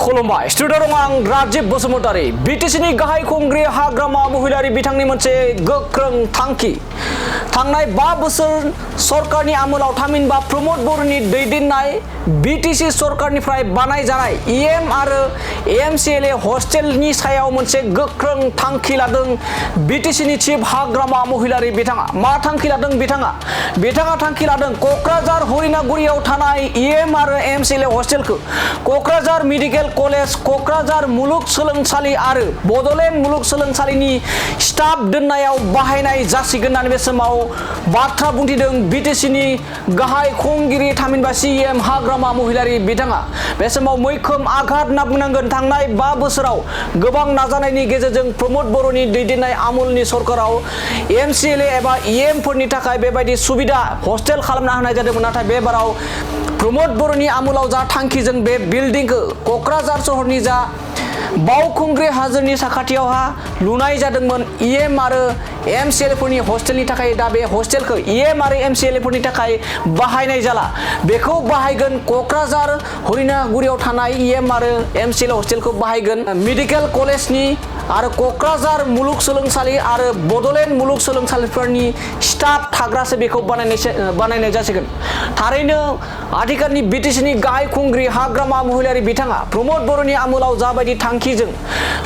खुलुमबाय स्टुडिअ आं राजीब बसुमतारी बिटिसिनि गाहाय खुंग्रि हाग्रामा महिलारि बिथांनि मोनसे गोख्रों थांखि थांनाय 5 बोसोर सरकारनि आमोलाव थामहिनबा प्रमोद बर'नि दैदेननाय बिटिसि सरकारनिफ्राय बानायजानाय इएम आरो MCLA हस्टेलनि सायाव मोनसे गोख्रों थांखि लादों बिटिसिनि चिफ हाग्रामा महिलारि बिथाङा मा थांखि लादों बिथाङा थांखि लादों क'क्राझार हरिनागुरियाव थानाय इएम आरो MCLA हस्टेलखौ क'क्राझार मेडिकेल कलेज क'क्राझार मुलुगसोलोंसालि आरो बड'लेण्ड मुलुगसोलोंसालिनि स्टाफ दोननायाव बाहायनाय जासिगोन होननानै बे समाव बाथ्रा बुंथिदों बिटिसिनि गाहाय खुंगिरि थामहिनबा CM हाग्रामा महिलारि बिथाङा बे समाव मैखोम आघात होनना बुंनांगोन थांनाय 5 बोसोराव गोबां नाजानायनि गेजेरजों प्रमोद बर'नि दैदेननाय आमोलनि सरकाराव MCLA एबा EM फोरनि थाखाय बेबायदि सुबिदा हस्टेल खालामना होनाय जादोंमोन नाथाय बे बाराव प्रमोद बर'नि आमोलाव जा थांखिजों बे बिल्डिंखौ क'क्राझार सहरनि जा बावखुंग्रि हाजोनि साखाथियावहा लुनाय जादोंमोन EM आरो MCLA फोरनि हस्टेलनि थाखाय दा बे हस्टेलखौ EM आरो MCLA फोरनि थाखाय बाहायनाय जाला बेखौ बाहायगोन क'क्राझार हरिनागुरियाव थानाय EM आरो MCLA हस्टेलखौ बाहायगोन मेडिकेल कलेजनि आरो क'क्राझार मुलुगसोलोंसालि आरो बड'लेण्ड मुलुगसोलोंसालिफोरनि स्टाफ थाग्रासो बेखौ बानायनाय जासिगोन थारैनो आथिखालनि बिटिसिनि गाहाय खुंग्रि हाग्रामा महिलारि बिथाङा प्रमोद बर'नि आमोलाव जाबायदि थांखिजों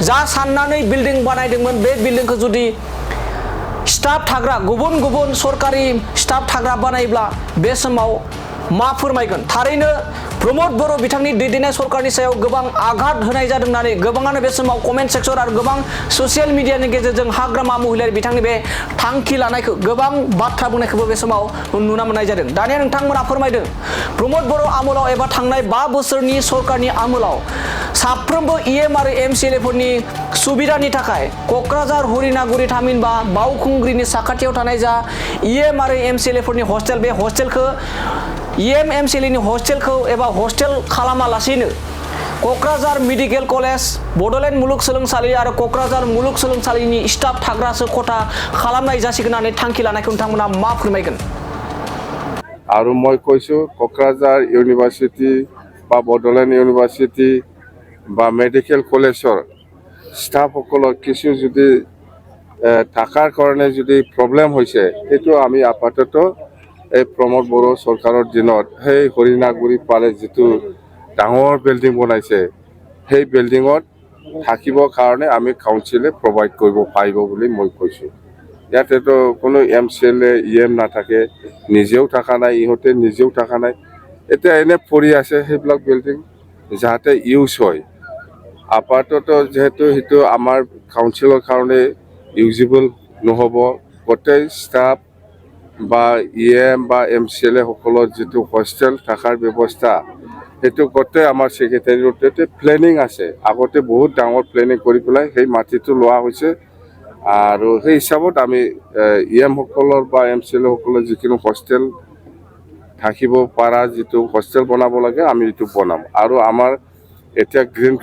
जा साननानै बिल्डिं बानायदोंमोन बे बिल्डिंखौ जुदि स्टाफ थाग्रा गुबुन सरकारि स्टाफ थाग्रा बानायब्ला बे समाव मा फोरमायगोन थारैनो प्रमोद बर' बिथांनि दैदेननाय सरकारनि सायाव गोबां आघात होनाय जादों होननानै गोबाङानो बे समाव कमेन्ट सेक्सन आरो गोबां ससियेल मिडियानि गेजेरजों हाग्रामा महिलारि बिथांनि बे थांखि लानायखौ गोबां बाथ्रा बुंनायखौबो बे समाव नुना मोननाय जादों दानिया नोंथांमोना फोरमायदों प्रमोद बर' आमोलाव एबा थांनाय 5 बोसोरनि सरकारनि आमोलाव साफ्रोमबो EM आरो MCLA फोरनि सुबिदानि थाखाय क'क्राझार हरिनागुरि थामहिनबा बावखुंग्रिनि साखाथियाव थानाय जा EM आरो MCLA फोरनि हस्टेल बे हस्टेलखौ EM MCLA नि हस्टेलखौ एबा हस्टेल खालामालासेनो क'क्राझार मेडिकेल कलेज बड'लेण्ड मुलुगसोलोंसालि आरो क'क्राझार मुलुगसोलोंसालिनि स्टाफ थाग्रासो खथा खालामनाय जासिगोन होननानै थांखि लानायखौ नोंथांमोना मा फोरमायगोन आरो मैं কৈছো क'क्राझार इउनिभार्सिटी बा बड'लेण्ड इउनिभार्सिटी बा मेडिकेल कलेजर स्टाफ সকলৰ কিছু যদি থাকাৰ কাৰণে যদি প্ৰব্লেম হৈছে সেইটো আমি আপাতত এই প্ৰমোদ বড়ো চৰকাৰৰ দিনত সেই হৰিনাগুৰি পালে যেটো ডাঙৰ বিল্ডিং বনাইছে সেই বিল্ডিঙত থাকিবৰ কাৰণে আমি কাউন্সিলে প্ৰভাইড কৰিব পাৰিব বুলি মই কৈছো ইয়াতেতো কোনো MCLA EM নাথাকে নিজেও থাকা নাই ইহঁতে নিজেও থাকা নাই এতিয়া এনে পৰি আছে সেইবিলাক বিল্ডিং যাতে ইউজ হয় আপাতত যেহেতু সেইটো আমাৰ কাউন্সিলৰ কাৰণে ইউজেবল নহব গোটেই ষ্টাফ বা EM বা MCLA সকলৰ যেটো হস্টেল থাকাৰ ব্যৱস্থা সেইটো গোটেই আমাৰ সেক্ৰেটাৰিয়েটতে প্লেনিং আছে আগতে বহুত ডাঙৰ প্লেনিং কৰি পেলাই সেই মাটিটো লোৱা হৈছে আৰু সেই হিচাপত আমি EM সকলৰ বা MCLA সকলৰ যিকোনো হস্টেল থাকিব পাৰা যেটো হস্টেল বনাব লাগে আমি এটো বনাম আৰু আমাৰ এতিয়া গ্ৰীণ